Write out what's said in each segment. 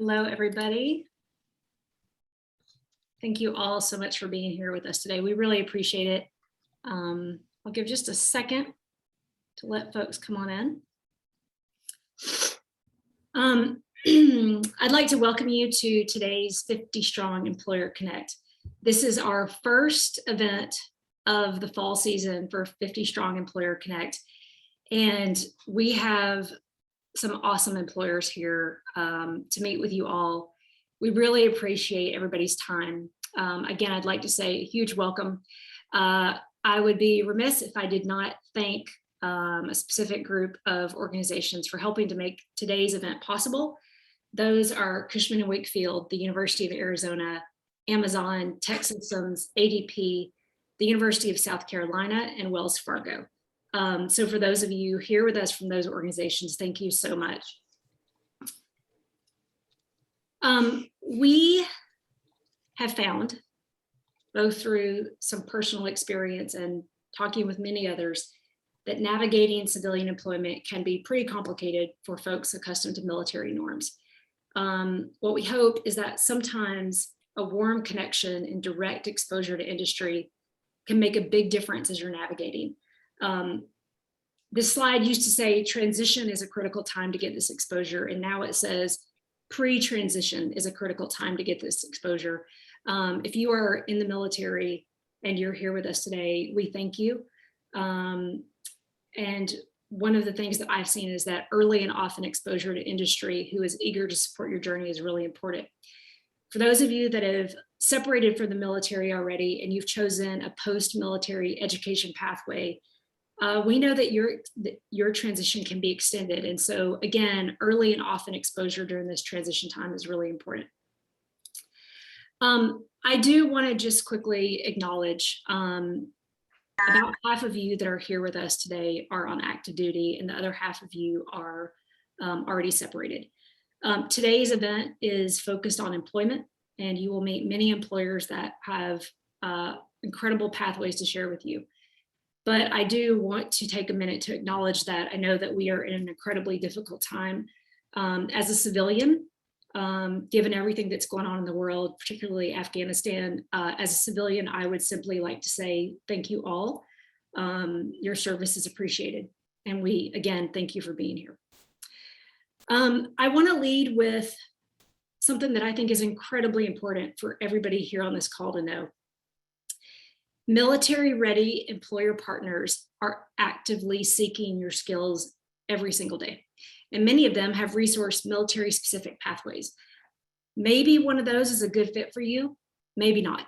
Hello, everybody. Thank you all so much for being here with us today. We really appreciate it. I'll give just a second to let folks come on in. I'd like to welcome you to today's 50 Strong Employer Connect. This is our first event of the fall season for 50 Strong Employer Connect. And we have some awesome employers here to meet with you all. We really appreciate everybody's time. Again, I'd like to say a huge welcome. I would be remiss if I did not thank a specific group of organizations for helping to make today's event possible. Those are Cushman & Wakefield, the University of Arizona, Amazon, Tech Systems, ADP, the University of South Carolina, and Wells Fargo. So for those of you here with us from those organizations, thank you so much. We have found, both through some personal experience and talking with many others, that navigating civilian employment can be pretty complicated for folks accustomed to military norms. What we hope is that sometimes a warm connection and direct exposure to industry can make a big difference as you're navigating. This slide used to say transition is a critical time to get this exposure, and now it says pre-transition is a critical time to get this exposure. If you are in the military and you're here with us today, we thank you. And one of the things that I've seen is that early and often exposure to industry who is eager to support your journey is really important. For those of you that have separated from the military already and you've chosen a post-military education pathway, we know that your transition can be extended. And so again, early and often exposure during this transition time is really important. I do want to just quickly acknowledge about half of you that are here with us today are on active duty and the other half of you are already separated. Today's event is focused on employment, and you will meet many employers that have incredible pathways to share with you. But I do want to take a minute to acknowledge that I know that we are in an incredibly difficult time. As a civilian, given everything that's going on in the world, particularly Afghanistan, as a civilian, I would simply like to say thank you all. Your service is appreciated. And we, again, thank you for being here. I want to lead with something that I think is incredibly important for everybody here on this call to know. Military-ready employer partners are actively seeking your skills every single day. And many of them have resourced military-specific pathways. Maybe one of those is a good fit for you, maybe not.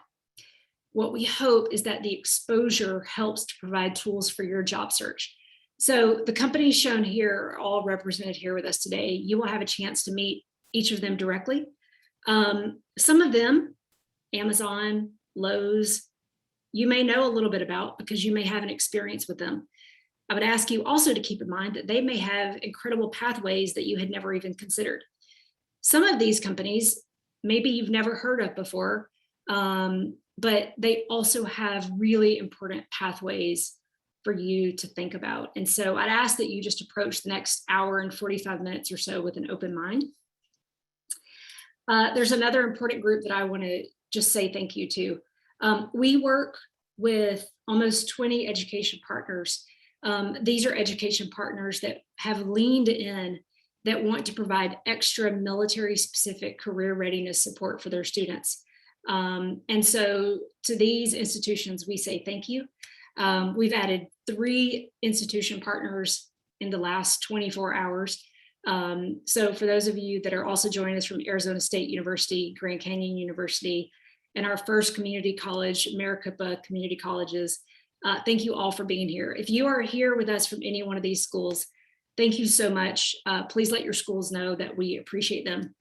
What we hope is that the exposure helps to provide tools for your job search. So the companies shown here are all represented here with us today. You will have a chance to meet each of them directly. Some of them, Amazon, Lowe's, you may know a little bit about because you may have an experience with them. I would ask you also to keep in mind that they may have incredible pathways that you had never even considered. Some of these companies, maybe you've never heard of before, but they also have really important pathways for you to think about. And so I'd ask that you just approach the next hour and 45 minutes or so with an open mind. There's another important group that I want to just say thank you to. We work with almost 20 education partners. These are education partners that have leaned in, that want to provide extra military-specific career readiness support for their students. And so to these institutions, we say thank you. We've added 3 institution partners in the last 24 hours. So for those of you that are also joining us from Arizona State University, Grand Canyon University, and our first community college, Maricopa Community Colleges, thank you all for being here. If you are here with us from any one of these schools, thank you so much. Please let your schools know that we appreciate them.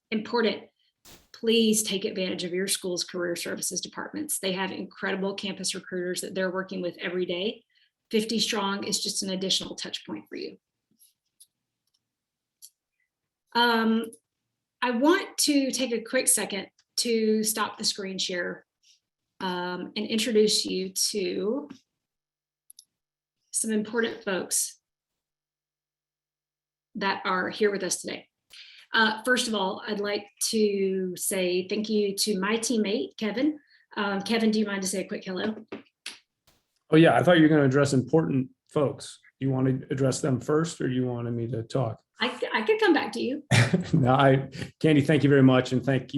Important, please take advantage of your school's career services departments. They have incredible campus recruiters that they're working with every day. 50 Strong is just an additional touch point for you. I want to take a quick second to stop the screen share and introduce you to some important folks that are here with us today. First of all, I'd like to say thank you to my teammate, Kevin. Kevin, do you mind to say a quick hello? Oh yeah, I thought you were going to address important folks. You want to address them first, or you wanted me to talk? I could come back to you. No, Candy, thank you very much, and thank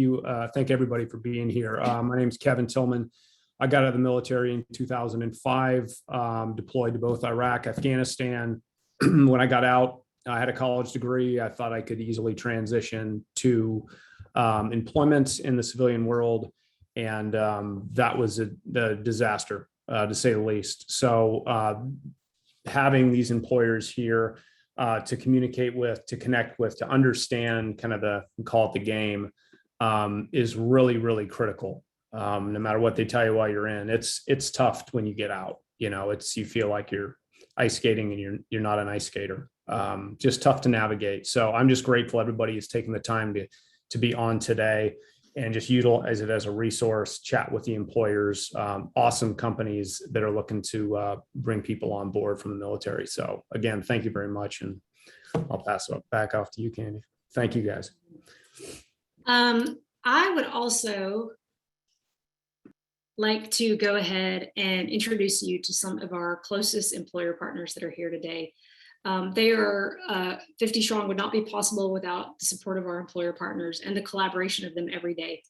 everybody for being here. My name is Kevin Tillman. I got out of the military in 2005, deployed to both Iraq, Afghanistan. When I got out, I had a college degree. I thought I could easily transition to employment in the civilian world, and that was a disaster, to say the least. So having these employers here to communicate with, to connect with, to understand kind of we call it the game, is really, really critical. No matter what they tell you while you're in, it's tough when you get out. You feel like you're ice skating and you're not an ice skater. Just tough to navigate. So I'm just grateful everybody is taking the time to be on today and just utilize it as a resource, chat with the employers, awesome companies that are looking to bring people on board from the military. So again, thank you very much. And I'll pass it back off to you, Candy. Thank you, guys. I would also like to go ahead and introduce you to some of our closest employer partners that are here today. 50 strong would not be possible without the support of our employer partners and the collaboration of them every day.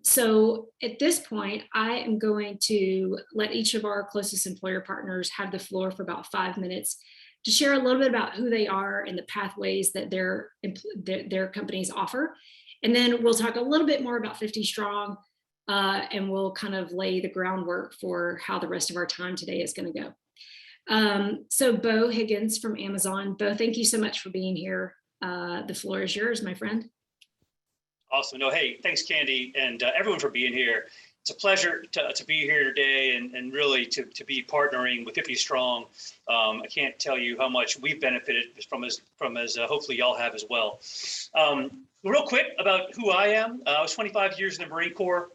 So at this point, I am going to let each of our closest employer partners have the floor for about 5 minutes to share a little bit about who they are and the pathways that their companies offer. And then we'll talk a little bit more about 50 strong, and we'll kind of lay the groundwork for how the rest of our time today is going to go. So Bo Higgins from Amazon. Bo, thank you so much for being here. The floor is yours, my friend. Awesome. No, hey, thanks, Candy, and everyone for being here. It's a pleasure to be here today and really to be partnering with 50 Strong. I can't tell you how much we've benefited from as hopefully y'all have as well. Real quick about who I am. I was 25 years in the Marine Corps,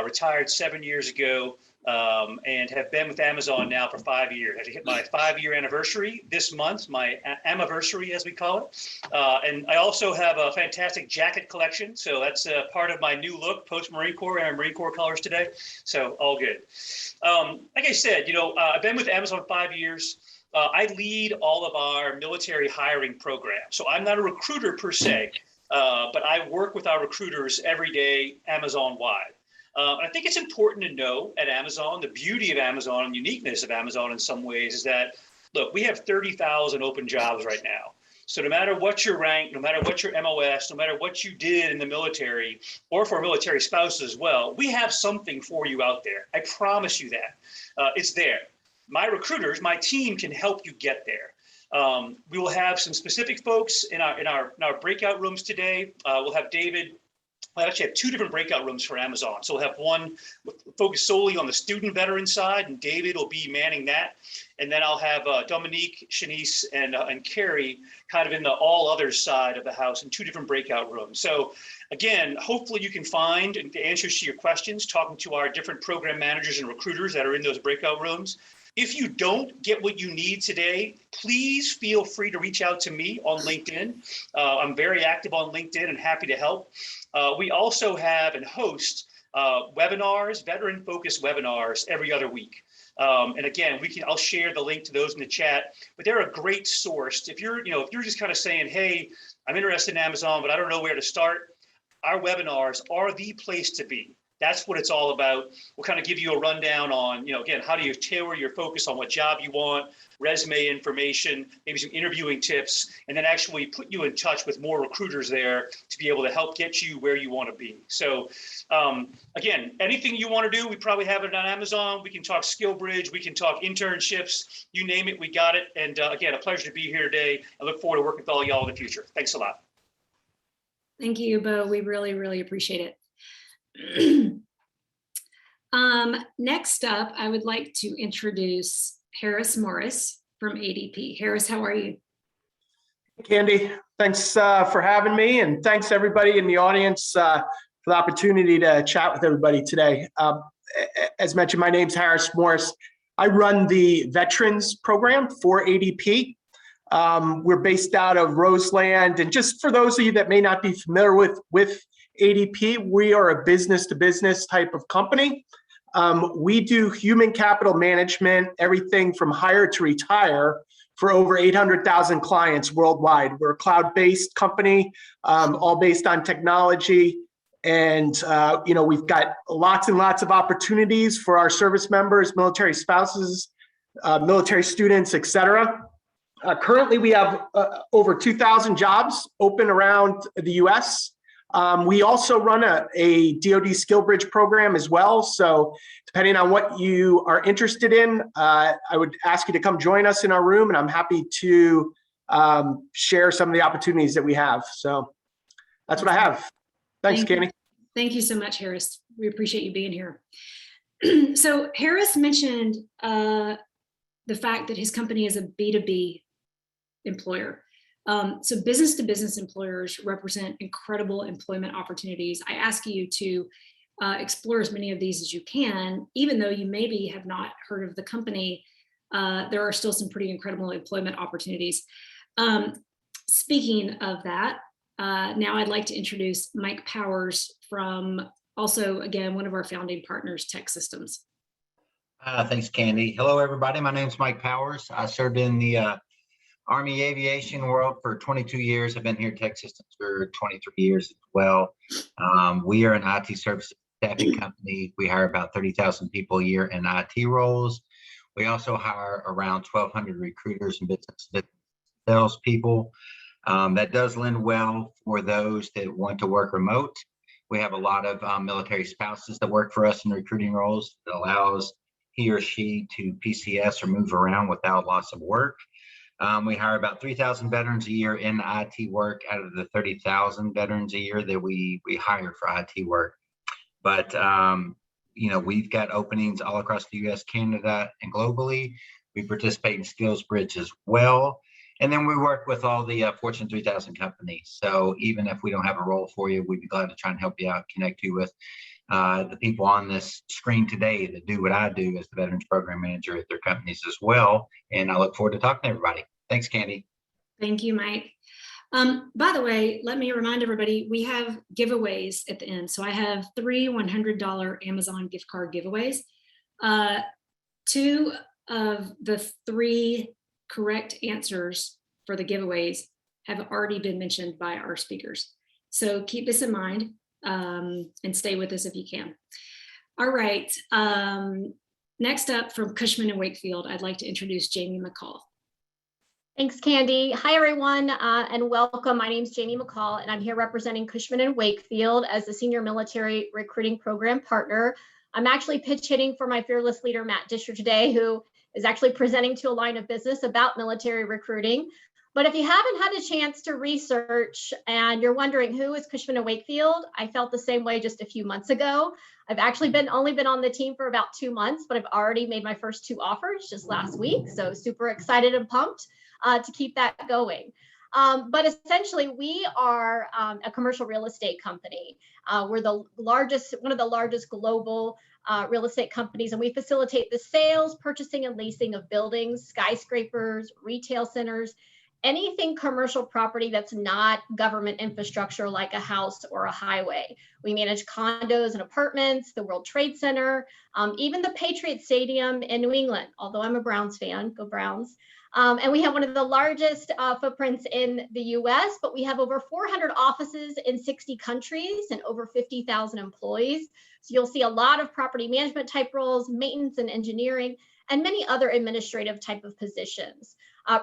retired 7 years ago, and have been with Amazon now for 5 years. I had to hit my 5-year anniversary this month, my anniversary as we call it. And I also have a fantastic jacket collection. So that's part of my new look post Marine Corps and Marine Corps colors today. So all good. Like I said, I've been with Amazon 5 years. I lead all of our military hiring programs. So I'm not a recruiter per se, but I work with our recruiters every day, Amazon-wide. I think it's important to know at Amazon, the beauty of Amazon and uniqueness of Amazon in some ways is that, look, we have 30,000 open jobs right now. So no matter what your rank, no matter what your MOS, no matter what you did in the military or for military spouses as well, we have something for you out there. I promise you that. It's there. My recruiters, my team can help you get there. We will have some specific folks in our breakout rooms today. We'll have David. I actually have 2 different breakout rooms for Amazon. So we'll have one focused solely on the student veteran side, and David will be manning that. And then I'll have Dominique, Shanice, and Carrie kind of in the all others side of the house in 2 different breakout rooms. So again, hopefully you can find the answers to your questions, talking to our different program managers and recruiters that are in those breakout rooms. If you don't get what you need today, please feel free to reach out to me on LinkedIn. I'm very active on LinkedIn and happy to help. We also have and host webinars, veteran-focused webinars every other week. And again, I'll share the link to those in the chat, but they're a great source. If you're just kind of saying, hey, I'm interested in Amazon, but I don't know where to start, our webinars are the place to be. That's what it's all about. We'll kind of give you a rundown on, again, how do you tailor your focus on what job you want, resume information, maybe some interviewing tips, and then actually put you in touch with more recruiters there to be able to help get you where you want to be. So again, anything you want to do, we probably have it on Amazon. We can talk SkillBridge, we can talk internships, you name it, we got it. And again, a pleasure to be here today. I look forward to working with all y'all in the future. Thanks a lot. Thank you, Bo. We really, really appreciate it. Next up, I would like to introduce Harris Morris from ADP. Harris, how are you? Candy, thanks for having me, and thanks everybody in the audience for the opportunity to chat with everybody today. As mentioned, my name's Harris Morris. I run the Veterans Program for ADP. We're based out of Roseland. And just for those of you that may not be familiar with ADP, we are a business-to-business type of company. We do human capital management, everything from hire to retire, for over 800,000 clients worldwide. We're a cloud-based company, all based on technology. And, we've got lots and lots of opportunities for our service members, military spouses, military students, et cetera. Currently, we have over 2,000 jobs open around the US. We also run a DoD Skill Bridge program as well. So depending on what you are interested in, I would ask you to come join us in our room, and I'm happy to share some of the opportunities that we have. So that's what I have. Thanks, Kenny. Thank you so much, Harris. We appreciate you being here. So Harris mentioned the fact that his company is a B2B employer. So business to business employers represent incredible employment opportunities. I ask you to explore as many of these as you can, even though you maybe have not heard of the company. There are still some pretty incredible employment opportunities. Speaking of that, now I'd like to introduce Mike Powers from also, again, one of our founding partners, Tech Systems. Thanks, Candy. Hello, everybody. My name is Mike Powers. I served in the Army aviation world for 22 years. I've been here at Tech Systems for 23 years as well. We are an IT service staffing company. We hire about 30,000 people a year in IT roles. We also hire around 1,200 recruiters and business salespeople. That does lend well for those that want to work remote. We have a lot of military spouses that work for us in recruiting roles that allows he or she to PCS or move around without loss of work. We hire about 3,000 veterans a year in IT work out of the 30,000 veterans a year that we hire for IT work. But, we've got openings all across the US, Canada, and globally. We participate in Skills Bridge as well. And then we work with all the Fortune 3000 companies. So even if we don't have a role for you, we'd be glad to try and help you out, connect you with the people on this screen today that do what I do as the Veterans Program Manager at their companies as well. And I look forward to talking to everybody. Thanks, Candy. Thank you, Mike. By the way, let me remind everybody, we have giveaways at the end. So I have 3 $100 Amazon gift card giveaways. 2 of the 3 correct answers for the giveaways have already been mentioned by our speakers. So keep this in mind and stay with us if you can. All right. Next up from Cushman and Wakefield, I'd like to introduce Jamie McCall. Thanks, Candy. Hi, everyone, and welcome. My name is Jamie McCall, and I'm here representing Cushman and Wakefield as the Senior Military Recruiting Program Partner. I'm actually pitch hitting for my fearless leader, Matt Disher, today, who is actually presenting to a line of business about military recruiting. But if you haven't had a chance to research and you're wondering who is Cushman and Wakefield, I felt the same way just a few months ago. I've actually only been on the team for about 2 months, but I've already made my first 2 offers just last week. So super excited and pumped to keep that going. But essentially, we are a commercial real estate company. We're one of the largest global real estate companies, and we facilitate the sales, purchasing, and leasing of buildings, skyscrapers, retail centers, anything commercial property that's not government infrastructure like a house or a highway. We manage condos and apartments, the World Trade Center, even the Patriot Stadium in New England, although I'm a Browns fan, go Browns. And we have one of the largest footprints in the US, but we have over 400 offices in 60 countries and over 50,000 employees. So you'll see a lot of property management type roles, maintenance and engineering, and many other administrative type of positions.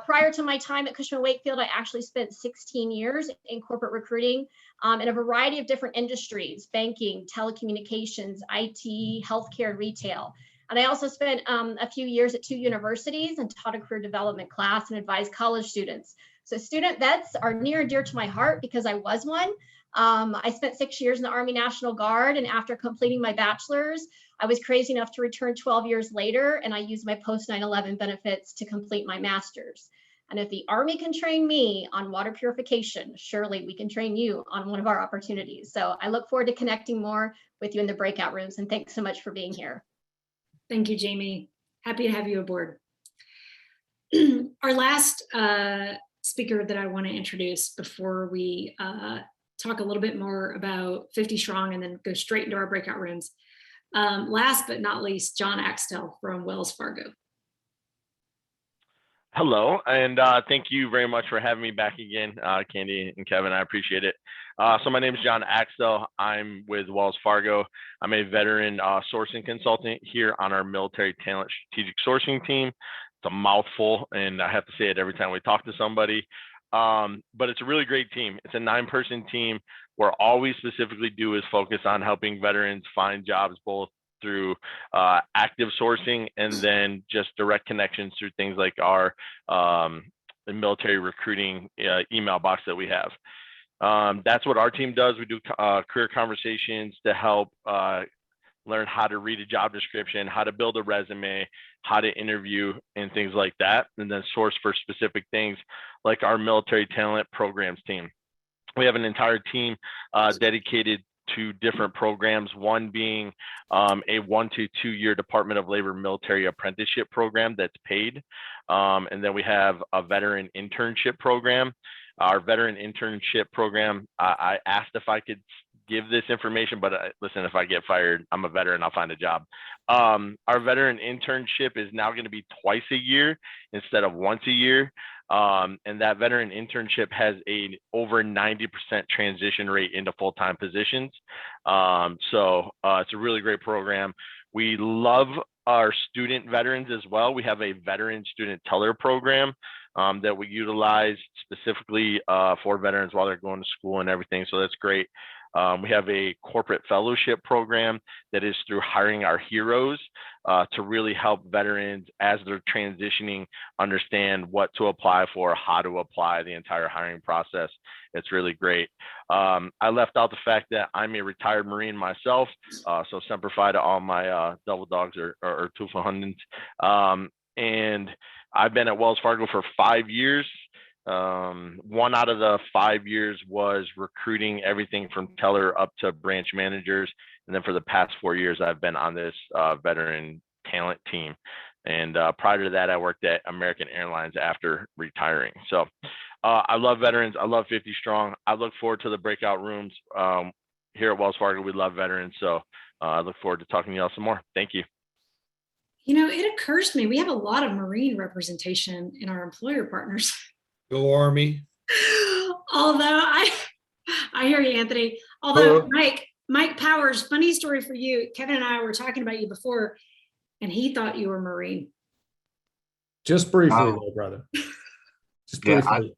Prior to my time at Cushman Wakefield, I actually spent 16 years in corporate recruiting in a variety of different industries, banking, telecommunications, IT, healthcare, retail. And I also spent a few years at 2 universities and taught a career development class and advised college students. So student vets are near and dear to my heart because I was one. I spent 6 years in the Army National Guard, and after completing my bachelor's, I was crazy enough to return 12 years later, and I used my post 9/11 benefits to complete my master's. And if the Army can train me on water purification, surely we can train you on one of our opportunities. So I look forward to connecting more with you in the breakout rooms, and thanks so much for being here. Thank you, Jamie. Happy to have you aboard. Our last speaker that I want to introduce before we talk a little bit more about 50 Strong and then go straight into our breakout rooms. Last but not least, John Axtell from Wells Fargo. Hello, and thank you very much for having me back again, Candy and Kevin. I appreciate it. So my name is John Axtell. I'm with Wells Fargo. I'm a veteran sourcing consultant here on our military talent strategic sourcing team. It's a mouthful, and I have to say it every time we talk to somebody. But it's a really great team. It's a 9-person team where all we specifically do is focus on helping veterans find jobs, both through active sourcing and then just direct connections through things like our military recruiting email box that we have. That's what our team does. We do career conversations to help learn how to read a job description, how to build a resume, how to interview, and things like that, and then source for specific things like our military talent programs team. We have an entire team dedicated to different programs, one being a 1 to 2 year Department of Labor military apprenticeship program that's paid. And then we have a veteran internship program. Our veteran internship program, I asked if I could give this information, but listen, if I get fired, I'm a veteran, I'll find a job. Our veteran internship is now going to be twice a year instead of once a year. And that veteran internship has a over 90% transition rate into full-time positions. So it's a really great program. We love our student veterans as well. We have a veteran student teller program that we utilize specifically for veterans while they're going to school and everything. So that's great. We have a corporate fellowship program that is through Hiring Our Heroes to really help veterans as they're transitioning understand what to apply for, how to apply, the entire hiring process. It's really great. I left out the fact that I'm a retired Marine myself, so Semper Fi to all my double dogs or Tufa and I've been at Wells Fargo for 5 years. 1 out of the 5 years was recruiting everything from teller up to branch managers. And then for the past 4 years, I've been on this veteran talent team. And prior to that, I worked at American Airlines after retiring. So I love veterans. I love 50 Strong. I look forward to the breakout rooms here at Wells Fargo. We love veterans. So I look forward to talking to y'all some more. Thank you. You know, it occurs to me, we have a lot of Marine representation in our employer partners. Go Army. Although I hear you, Anthony. Although Hello. Mike Powers, funny story for you. Kevin and I were talking about you before, and he thought you were Marine. Just briefly, though, brother. Just briefly.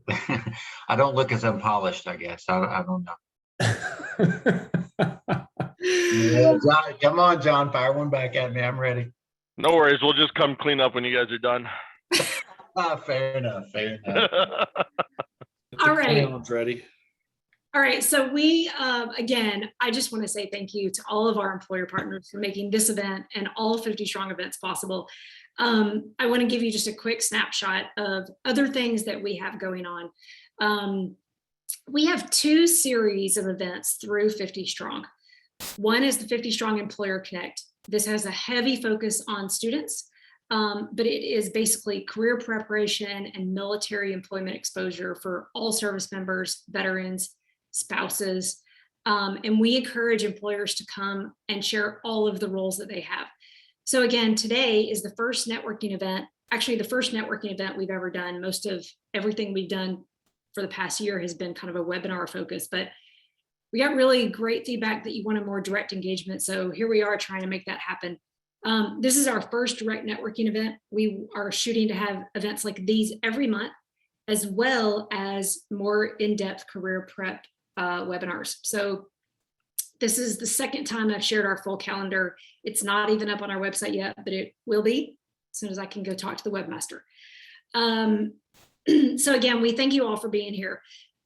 Yeah, I don't look as unpolished, I guess. I don't know. Yeah, John, come on, John, fire one back at me. I'm ready. No worries. We'll just come clean up when you guys are done. Fair enough. Fair enough. All right. Clown's ready. All right. So we, again, I just want to say thank you to all of our employer partners for making this event and all 50 Strong events possible. I want to give you just a quick snapshot of other things that we have going on. We have 2 series of events through 50 Strong. One is the 50 Strong EmployerConnect. This has a heavy focus on students, but it is basically career preparation and military employment exposure for all service members, veterans, spouses. And we encourage employers to come and share all of the roles that they have. So again, today is the first networking event, actually the first networking event we've ever done. Most of everything we've done for the past year has been kind of a webinar focus, but we got really great feedback that you wanted more direct engagement. So here we are trying to make that happen. This is our first direct networking event. We are shooting to have events like these every month, as well as more in-depth career prep webinars. So this is the second time I've shared our full calendar. It's not even up on our website yet, but it will be as soon as I can go talk to the webmaster. So again, we thank you all for being here.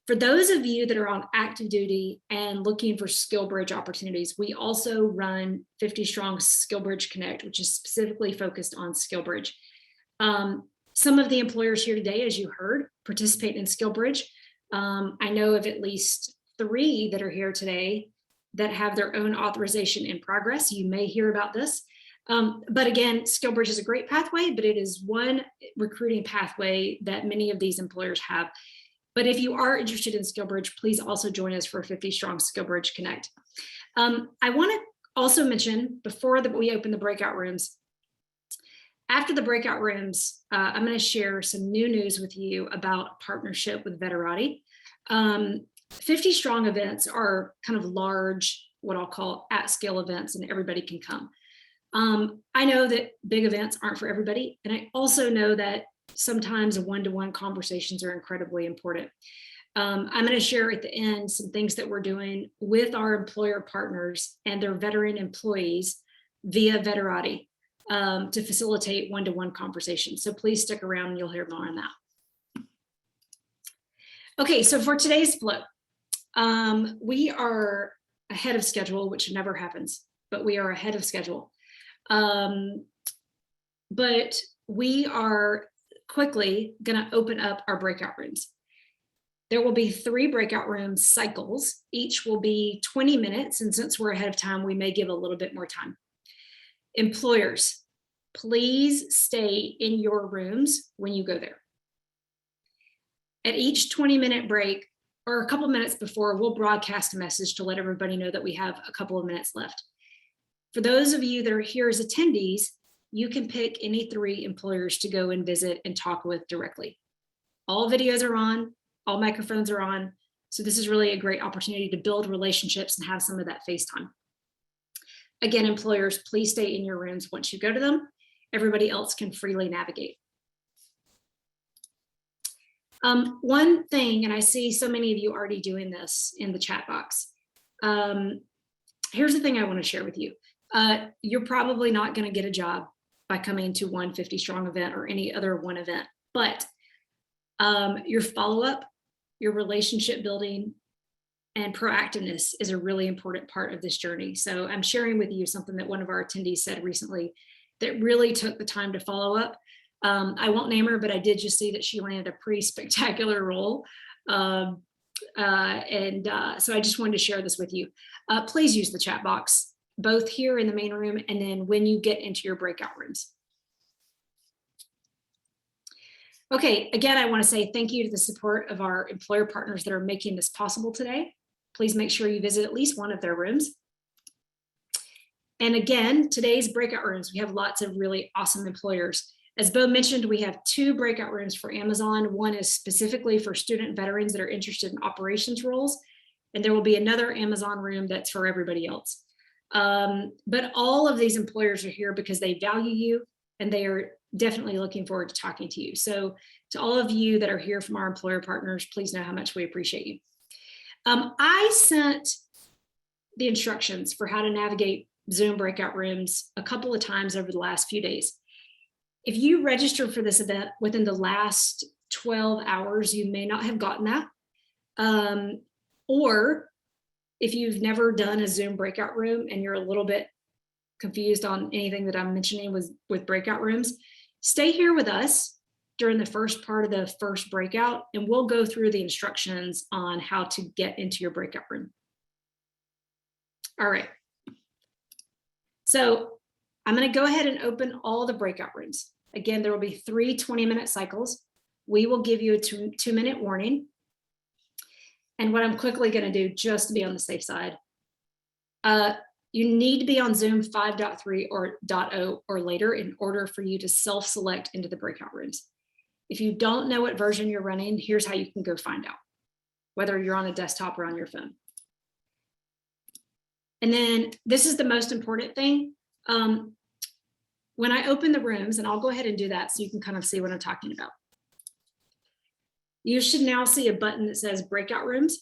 For those of you that are on active duty and looking for skill bridge opportunities, we also run 50 Strong Skill Bridge Connect, which is specifically focused on skill bridge. Some of the employers here today, as you heard, participate in skill bridge. I know of at least 3 that are here today that have their own authorization in progress. You may hear about this. But again, SkillBridge is a great pathway, but it is one recruiting pathway that many of these employers have. But if you are interested in SkillBridge, please also join us for 50 Strong SkillBridge Connect. I want to also mention before we open the breakout rooms, after the breakout rooms, I'm going to share some new news with you about partnership with Veterati. 50 Strong events are kind of large, what I'll call at-scale events, and everybody can come. I know that big events aren't for everybody, and I also know that sometimes one-to-one conversations are incredibly important. I'm going to share at the end some things that we're doing with our employer partners and their veteran employees via Veterati to facilitate one-to-one conversations. So please stick around and you'll hear more on that. Okay, so for today's flip, we are ahead of schedule, which never happens, but we are ahead of schedule. But we are quickly going to open up our breakout rooms. There will be 3 breakout room cycles. Each will be 20 minutes. And since we're ahead of time, we may give a little bit more time. Employers, please stay in your rooms when you go there. At each 20-minute break, or a couple minutes before, we'll broadcast a message to let everybody know that we have a couple of minutes left. For those of you that are here as attendees, you can pick any 3 employers to go and visit and talk with directly. All videos are on, all microphones are on. So this is really a great opportunity to build relationships and have some of that face time. Again, employers, please stay in your rooms once you go to them. Everybody else can freely navigate. One thing, and I see so many of you already doing this in the chat box. Here's the thing I want to share with you. You're probably not going to get a job by coming to one 50 Strong event or any other one event, but your follow-up, your relationship building, and proactiveness is a really important part of this journey. So I'm sharing with you something that one of our attendees said recently that really took the time to follow up. I won't name her, but I did just see that she landed a pretty spectacular role. So I just wanted to share this with you. Please use the chat box, both here in the main room and then when you get into your breakout rooms. Okay, again, I want to say thank you to the support of our employer partners that are making this possible today. Please make sure you visit at least one of their rooms. And again, today's breakout rooms, we have lots of really awesome employers. As Bo mentioned, we have 2 breakout rooms for Amazon. One is specifically for student veterans that are interested in operations roles. And there will be another Amazon room that's for everybody else. But all of these employers are here because they value you and they are definitely looking forward to talking to you. So to all of you that are here from our employer partners, please know how much we appreciate you. I sent the instructions for how to navigate Zoom breakout rooms a couple of times over the last few days. If you registered for this event within the last 12 hours, you may not have gotten that. Or if you've never done a Zoom breakout room and you're a little bit confused on anything that I'm mentioning with breakout rooms, stay here with us during the first part of the first breakout, and we'll go through the instructions on how to get into your breakout room. All right. So I'm going to go ahead and open all the breakout rooms. Again, there will be 3 20-minute cycles. We will give you a 2-minute warning. And what I'm quickly going to do, just to be on the safe side, you need to be on Zoom 5.3 or 0 or later in order for you to self-select into the breakout rooms. If you don't know what version you're running, here's how you can go find out, whether you're on a desktop or on your phone. And then this is the most important thing. When I open the rooms, and I'll go ahead and do that so you can kind of see what I'm talking about. You should now see a button that says breakout rooms,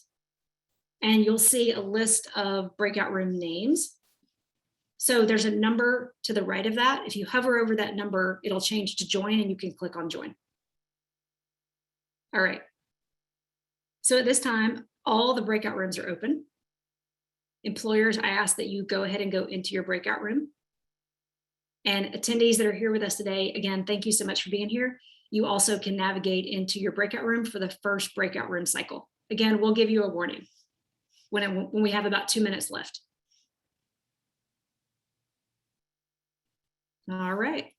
and you'll see a list of breakout room names. So there's a number to the right of that. If you hover over that number, it'll change to join and you can click on join. All right. So at this time, all the breakout rooms are open. Employers, I ask that you go ahead and go into your breakout room. And attendees that are here with us today, again, thank you so much for being here. You also can navigate into your breakout room for the first breakout room cycle. Again, we'll give you a warning when we have about 2 minutes left. All right.